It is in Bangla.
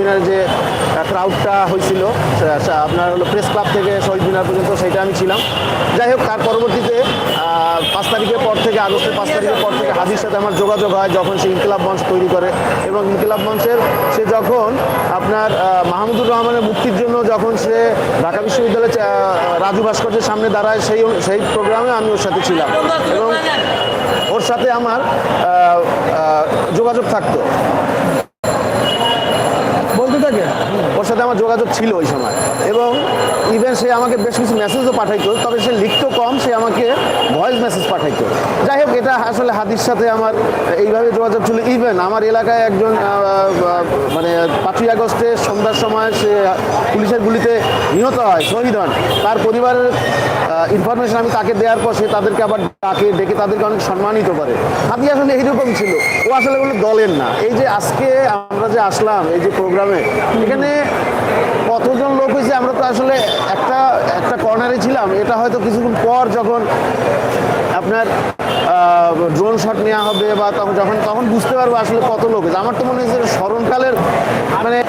মিনারে যে ক্রাউডটা হয়েছিল আপনার হলো প্রেস ক্লাব থেকে শহীদ মিনার পর্যন্ত, সেইটা আমি ছিলাম। যাই হোক, তার পরবর্তীতে 5 তারিখের পর থেকে, আগস্টের 5 তারিখের পর থেকে হাদির সাথে আমার যোগাযোগ হয়, যখন সে ইনকিলাব মঞ্চ তৈরি করে। এবং ইনকিলাব মঞ্চের সে যখন আপনার মাহমুদুর রহমানের মুক্তির জন্য যখন সে ঢাকা বিশ্ববিদ্যালয়ে রাজু ভাস্কর্যের সামনে দাঁড়ায়, সেই প্রোগ্রামে আমি ওর সাথে ছিলাম এবং ওর সাথে আমার যোগাযোগ থাকতো, বলতে থাকে। ওর সাথে আমার যোগাযোগ ছিল ওই সময়। এবং ইভেন সে আমাকে বেশ কিছু মেসেজও পাঠাইতো, তবে সে লিখতো কম, সে আমাকে ভয়েস মেসেজ পাঠাইতো। যাই হোক, এটা আসলে হাদির সাথে আমার এইভাবে যোগাযোগ ছিল। ইভেন আমার এলাকায় একজন মানে 5ই আগস্টে সন্ধ্যার সময় সে পুলিশের গুলিতে নিহত হয়, শহীদ হন, তার পরিবারের ইনফরমেশন আমি তাকে দেওয়ার পর সে তাদেরকে আবার ডেকে তাদেরকে অনেক সম্মানিত করে। হাদি আসলে এইরকম ছিল, ও আসলে কোনো দলের না। এই যে আজকে আমরা যে আসলাম এই যে প্রোগ্রামে, এখানে কতজন লোক হয়েছে আমরা তো আসলে একটা কর্নারে ছিলাম। এটা হয়তো কিছুক্ষণ পর যখন আপনার ড্রোন শট নেওয়া হবে বা তখন বুঝতে পারবো আসলে কত লোক হয়েছে। আমার তো মনে হয়েছে স্মরণকালের মানে